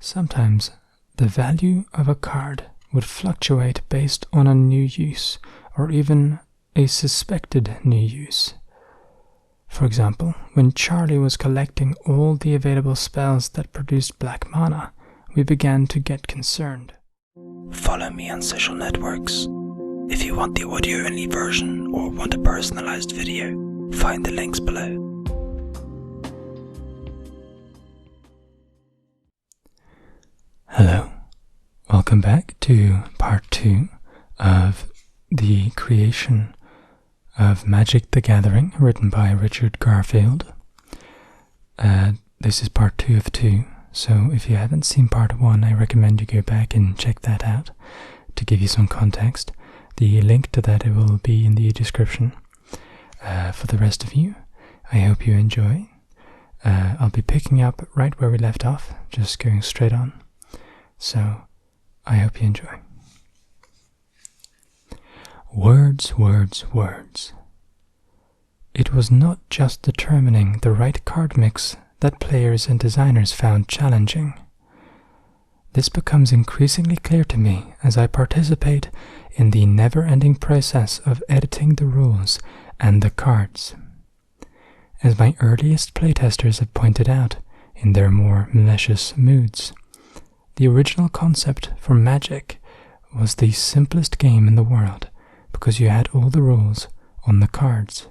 Sometimes the value of a card would fluctuate based on a new use or even a suspected new use. For example, when Charlie was collecting all the available spells that produced black mana, we began to get concerned. Follow me on social networks. If you want the audio-only version or want a personalized video, find the links below. Hello, welcome back to part 2 of the creation of Magic the Gathering, written by Richard Garfield. This is part 2 of 2, so if you haven't seen part 1, I recommend you go back and check that out to give you some context. The link to that will be in the description. For the rest of you, I hope you enjoy. I'll be picking up right where we left off, just going straight on. So, I hope you enjoy. Words, words, words. It was not just determining the right card mix that players and designers found challenging. This becomes increasingly clear to me as I participate in the never-ending process of editing the rules and the cards. As my earliest playtesters have pointed out in their more malicious moods, the original concept for Magic was the simplest game in the world because you had all the rules on the cards.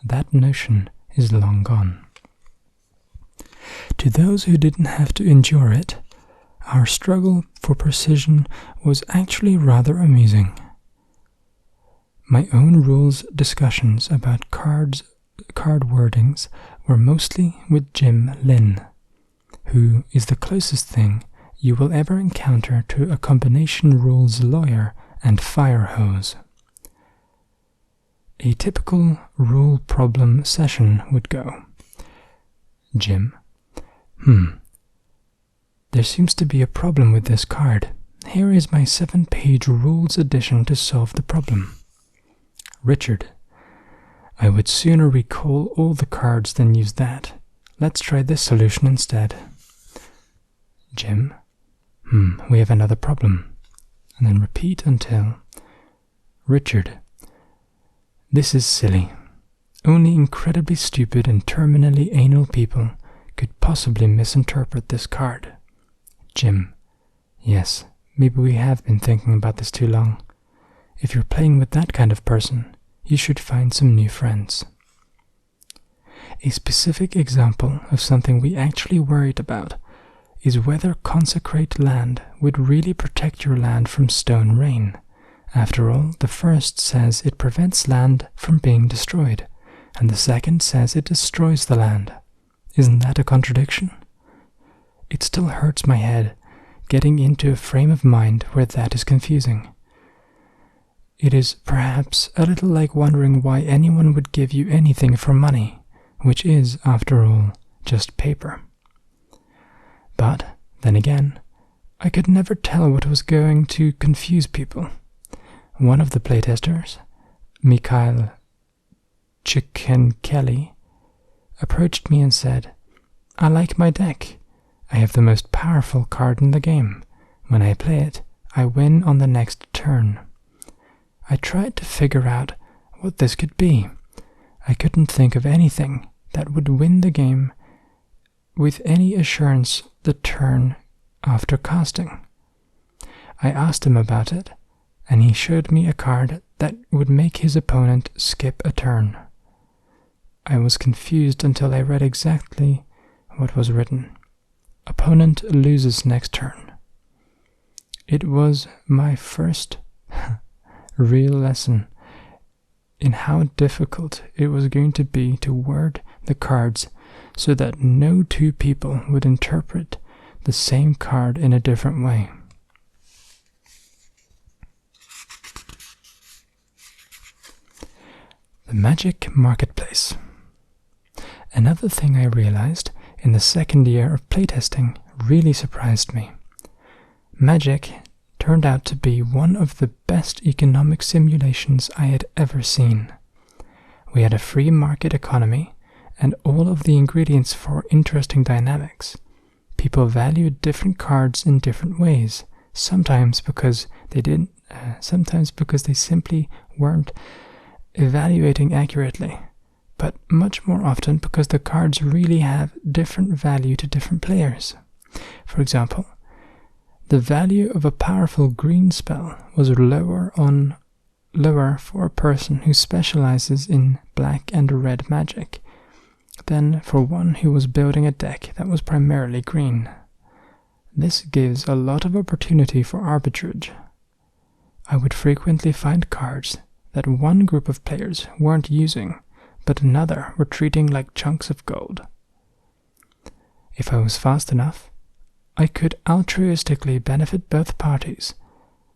That notion is long gone. To those who didn't have to endure it, our struggle for precision was actually rather amusing. My own rules discussions about card wordings were mostly with Jim Lynn, who is the closest thing you will ever encounter to a combination rules lawyer and fire hose. A typical rule problem session would go: Jim, there seems to be a problem with this card. Here is my 7-page rules addition to solve the problem. Richard, I would sooner recall all the cards than use that. Let's try this solution instead. Jim, we have another problem. And then repeat until Richard, this is silly. Only incredibly stupid and terminally anal people could possibly misinterpret this card. Jim, yes, maybe we have been thinking about this too long. If you're playing with that kind of person, you should find some new friends. A specific example of something we actually worried about is whether Consecrate Land would really protect your land from stone rain. After all, the first says it prevents land from being destroyed, and the second says it destroys the land. Isn't that a contradiction? It still hurts my head getting into a frame of mind where that is confusing. It is perhaps a little like wondering why anyone would give you anything for money, which is, after all, just paper. But, then again, I could never tell what was going to confuse people. One of the playtesters, Mikhail Chikenkeli, approached me and said, I like my deck. I have the most powerful card in the game. When I play it, I win on the next turn. I tried to figure out what this could be. I couldn't think of anything that would win the game with any assurance the turn after casting. I asked him about it, and he showed me a card that would make his opponent skip a turn. I was confused until I read exactly what was written. Opponent loses next turn. It was my first real lesson in how difficult it was going to be to word the cards so that no two people would interpret the same card in a different way. The Magic Marketplace. Another thing I realized in the second year of playtesting really surprised me. Magic turned out to be one of the best economic simulations I had ever seen. We had a free market economy and all of the ingredients for interesting dynamics. people valued different cards in different ways, sometimes because they simply weren't evaluating accurately, but much more often because the cards really have different value to different players. For example, the value of a powerful green spell was lower for a person who specializes in black and red magic than for one who was building a deck that was primarily green. This gives a lot of opportunity for arbitrage. I would frequently find cards that one group of players weren't using, but another were treating like chunks of gold. If I was fast enough, I could altruistically benefit both parties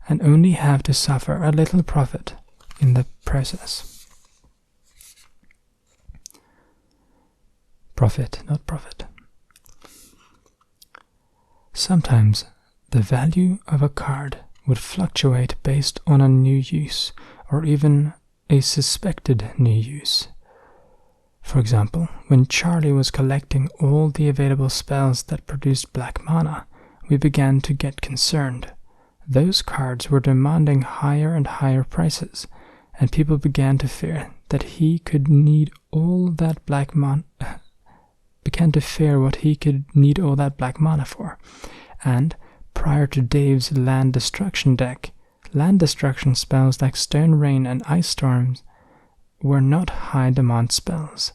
and only have to suffer a little profit in the process. Profit, not profit. Sometimes the value of a card would fluctuate based on a new use or even a suspected new use. For example, when Charlie was collecting all the available spells that produced black mana, we began to get concerned. Those cards were demanding higher and higher prices, and people began to fear that he could need all that black mana for. And prior to Dave's land destruction deck, land destruction spells like Stone Rain and Ice Storms were not high-demand spells.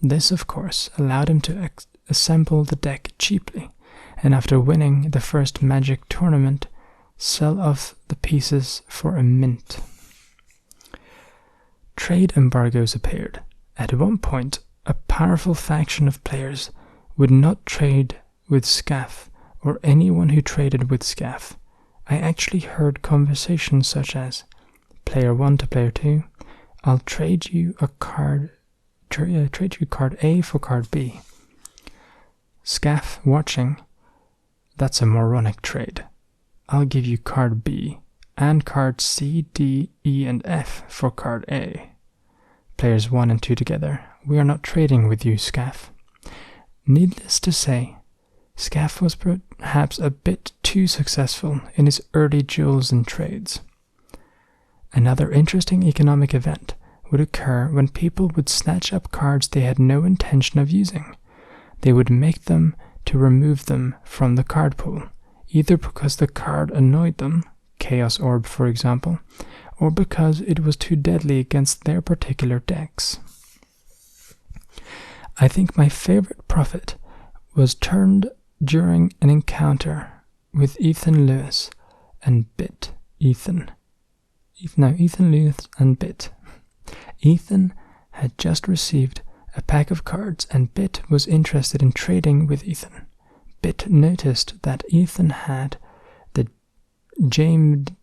This, of course, allowed him to assemble the deck cheaply, and after winning the first Magic tournament, sell off the pieces for a mint. Trade embargoes appeared. At one point, a powerful faction of players would not trade with Scaff or anyone who traded with Scaff. I actually heard conversations such as, Player 1 to Player 2, I'll trade you card A for card B. Scaff watching, that's a moronic trade. I'll give you card B and cards C, D, E, and F for card A. Players 1 and 2 together, we are not trading with you, Scaff. Needless to say, Scaff was perhaps a bit too successful in his early duels and trades. Another interesting economic event would occur when people would snatch up cards they had no intention of using. They would make them to remove them from the card pool, either because the card annoyed them, Chaos Orb for example, or because it was too deadly against their particular decks. I think my favorite profit was turned during an encounter with Ethan Lewis and Bit. Ethan Lewis and Bit. Ethan had just received a pack of cards and Bit was interested in trading with Ethan. Bit noticed that Ethan had the Jameday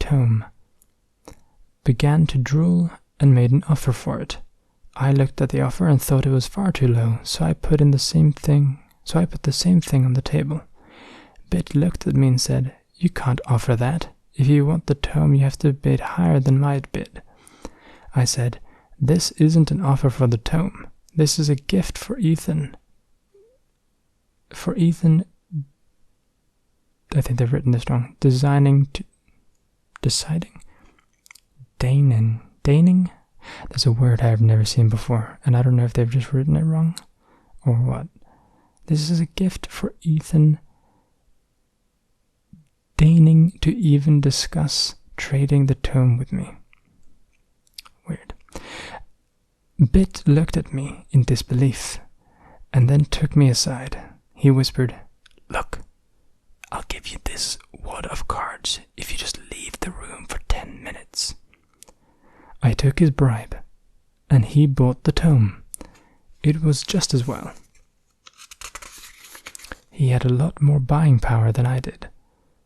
tome, began to drool and made an offer for it. I looked at the offer and thought it was far too low, so I put the same thing on the table. Bit looked at me and said, "You can't offer that. If you want the tome, you have to bid higher than my bid." I said, "This isn't an offer for the tome. This is a gift for Ethan. I think they've written this wrong. Deigning? That's a word I've never seen before, and I don't know if they've just written it wrong or what. This is a gift for Ethan deigning to even discuss trading the tome with me." Weird. Bit looked at me in disbelief, and then took me aside. He whispered, "Look, I'll give you this wad of cards if you just leave the room for 10 minutes. I took his bribe, and he bought the tome. It was just as well. He had a lot more buying power than I did.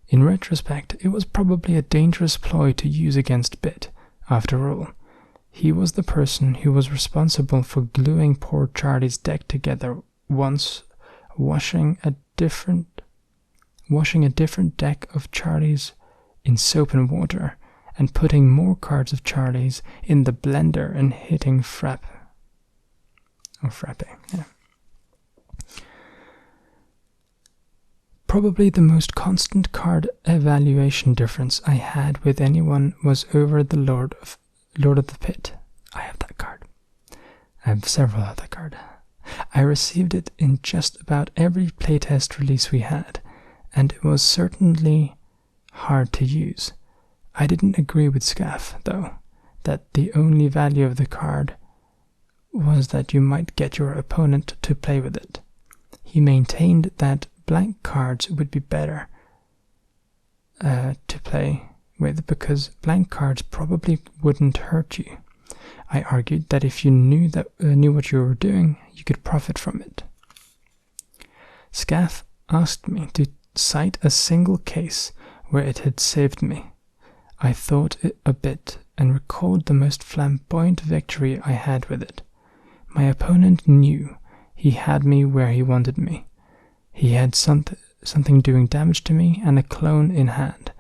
In retrospect, it was probably a dangerous ploy to use against Bit. After all, he was the person who was responsible for gluing poor Charlie's deck together once, washing a different deck of Charlie's in soap and water, and putting more cards of Charlie's in the blender and hitting frappe. Yeah. Probably the most constant card evaluation difference I had with anyone was over the Lord of the Pit. I have that card. I have several of that card. I received it in just about every playtest release we had, and it was certainly hard to use. I didn't agree with Scaff, though, that the only value of the card was that you might get your opponent to play with it. He maintained that blank cards would be better to play with because blank cards probably wouldn't hurt you. I argued that if you knew what you were doing, you could profit from it. Scaff asked me to cite a single case where it had saved me. I thought a bit and recalled the most flamboyant victory I had with it. My opponent knew he had me where he wanted me. He had something doing damage to me and a clone in hand,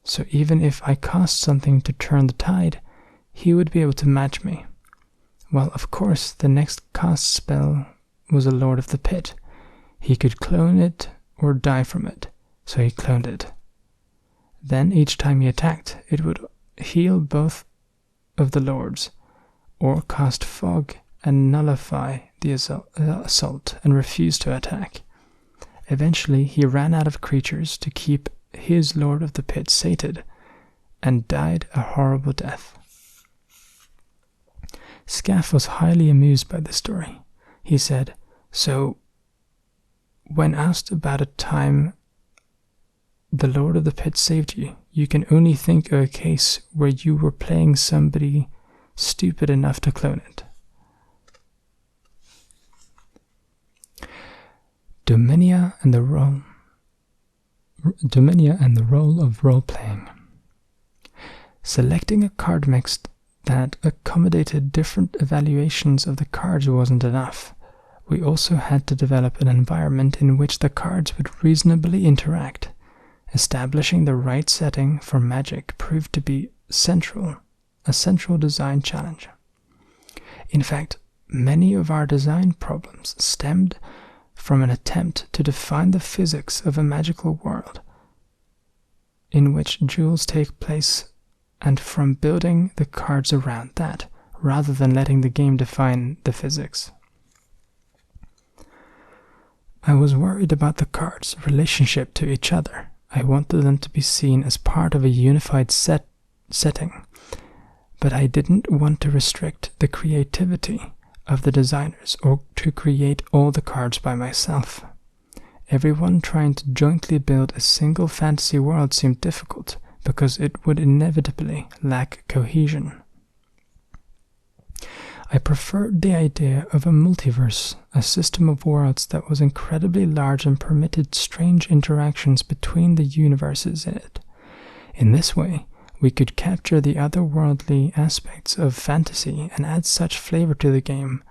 so even if I cast something to turn the tide, he would be able to match me. Well, of course, the next cast spell was a Lord of the Pit. He could clone it or die from it, so he cloned it. Then each time he attacked, it would heal both of the lords, or cast fog and nullify the assault and refuse to attack. Eventually, he ran out of creatures to keep his Lord of the Pit sated, and died a horrible death. Scaff was highly amused by this story. He said, "So, when asked about a time the Lord of the Pit saved you, you can only think of a case where you were playing somebody stupid enough to clone it." Dominia and the role of role-playing. Selecting a card mix that accommodated different evaluations of the cards wasn't enough. We also had to develop an environment in which the cards would reasonably interact. Establishing the right setting for Magic proved to be a central design challenge. In fact, many of our design problems stemmed from an attempt to define the physics of a magical world in which duels take place, and from building the cards around that, rather than letting the game define the physics. I was worried about the cards' relationship to each other. I wanted them to be seen as part of a unified setting, but I didn't want to restrict the creativity of the designers or to create all the cards by myself. Everyone trying to jointly build a single fantasy world seemed difficult because it would inevitably lack cohesion. I preferred the idea of a multiverse, a system of worlds that was incredibly large and permitted strange interactions between the universes in it. In this way, we could capture the otherworldly aspects of fantasy and add such flavor to the game,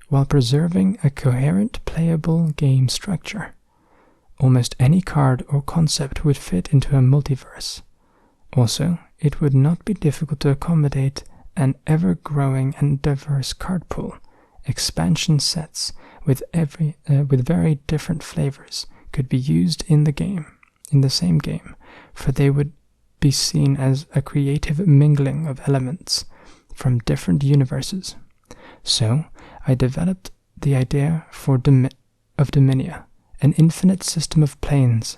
while preserving a coherent, playable game structure. Almost any card or concept would fit into a multiverse. Also, it would not be difficult to accommodate an ever-growing and diverse card pool. Expansion sets with very different flavors could be used in the same game, for they would be seen as a creative mingling of elements from different universes. So, I developed the idea of Dominia, an infinite system of planes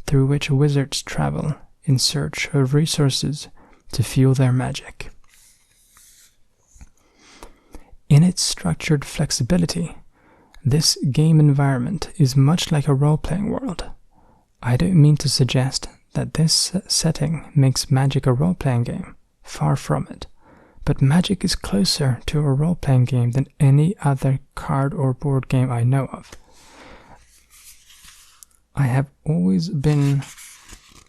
through which wizards travel in search of resources to fuel their magic. In its structured flexibility, this game environment is much like a role-playing world. I don't mean to suggest that this setting makes Magic a role-playing game. Far from it. But Magic is closer to a role-playing game than any other card or board game I know of. I have always been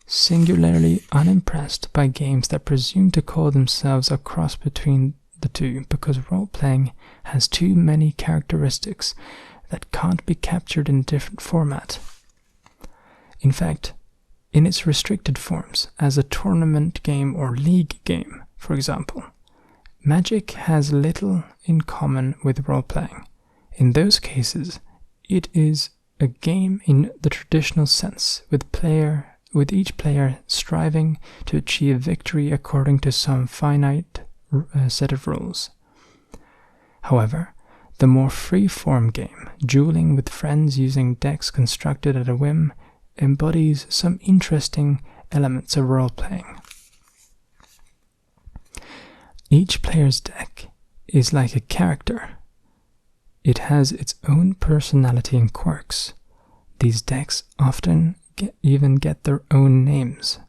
singularly unimpressed by games that presume to call themselves a cross between the two, because role-playing has too many characteristics that can't be captured in different format. In fact, in its restricted forms, as a tournament game or league game, for example, Magic has little in common with role-playing. In those cases, it is a game in the traditional sense, with each player striving to achieve victory according to some finite set of rules. However, the more free-form game, dueling with friends using decks constructed at a whim, embodies some interesting elements of role-playing. Each player's deck is like a character. It has its own personality and quirks. These decks often even get their own names: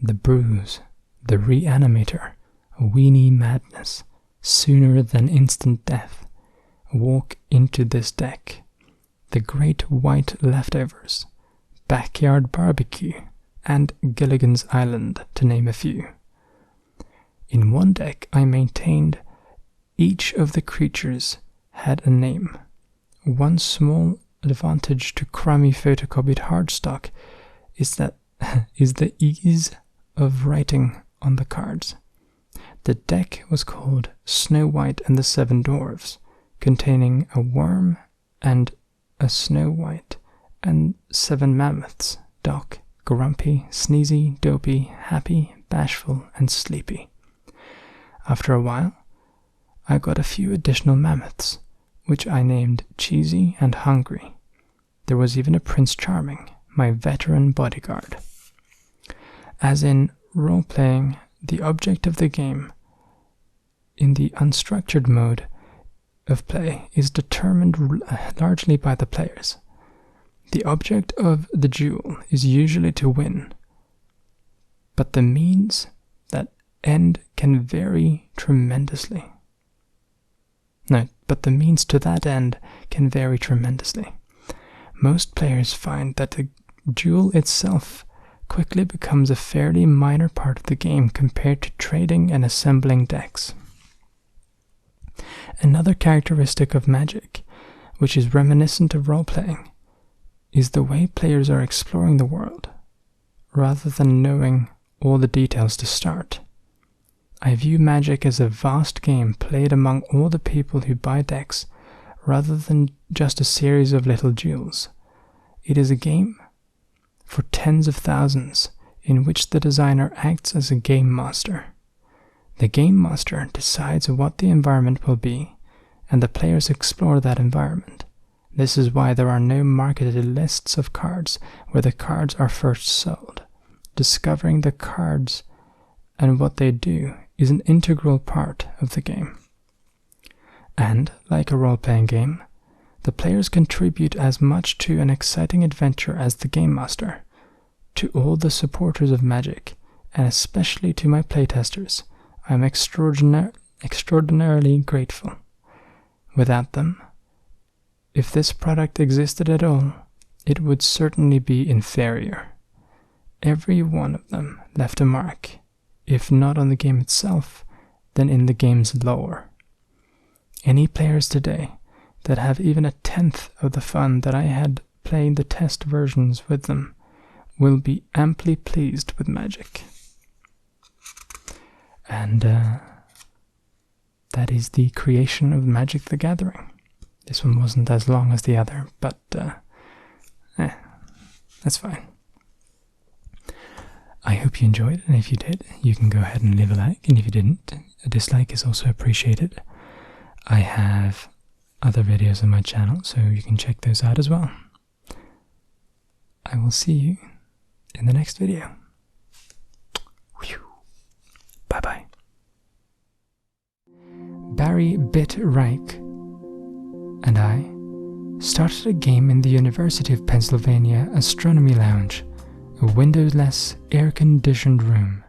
the Bruise, the Reanimator, Weenie Madness, Sooner Than Instant Death, Walk Into This Deck, the Great White Leftovers, Backyard Barbecue, and Gilligan's Island, to name a few. In one deck I maintained each of the creatures had a name. One small advantage to crummy photocopied hardstock is the ease of writing on the cards. The deck was called Snow White and the Seven Dwarfs, containing a worm and a Snow White and 7 mammoths: Doc, Grumpy, Sneezy, Dopey, Happy, Bashful, and Sleepy. After a while, I got a few additional mammoths, which I named Cheesy and Hungry. There was even a Prince Charming, my veteran bodyguard. As in role-playing, the object of the game in the unstructured mode of play is determined largely by the players. The object of the duel is usually to win, but the means that end can vary tremendously. But the means to that end can vary tremendously. Most players find that the duel itself quickly becomes a fairly minor part of the game compared to trading and assembling decks. Another characteristic of Magic, which is reminiscent of role-playing, is the way players are exploring the world, rather than knowing all the details to start. I view Magic as a vast game played among all the people who buy decks, rather than just a series of little duels. It is a game for tens of thousands, in which the designer acts as a game master. The game master decides what the environment will be, and the players explore that environment. This is why there are no marketed lists of cards where the cards are first sold. Discovering the cards and what they do is an integral part of the game. And, like a role-playing game, the players contribute as much to an exciting adventure as the game master. To all the supporters of Magic, and especially to my playtesters, I am extraordinarily grateful. Without them, if this product existed at all, it would certainly be inferior. Every one of them left a mark, if not on the game itself, then in the game's lore. Any players today that have even a tenth of the fun that I had playing the test versions with them will be amply pleased with Magic. And that is the creation of Magic the Gathering. This one wasn't as long as the other, but that's fine. I hope you enjoyed it, and if you did, you can go ahead and leave a like, and if you didn't, a dislike is also appreciated. I have other videos on my channel, so you can check those out as well. I will see you in the next video. Bye-bye. Barry Bitt-Reich and I started a game in the University of Pennsylvania Astronomy Lounge, a windowless, air-conditioned room.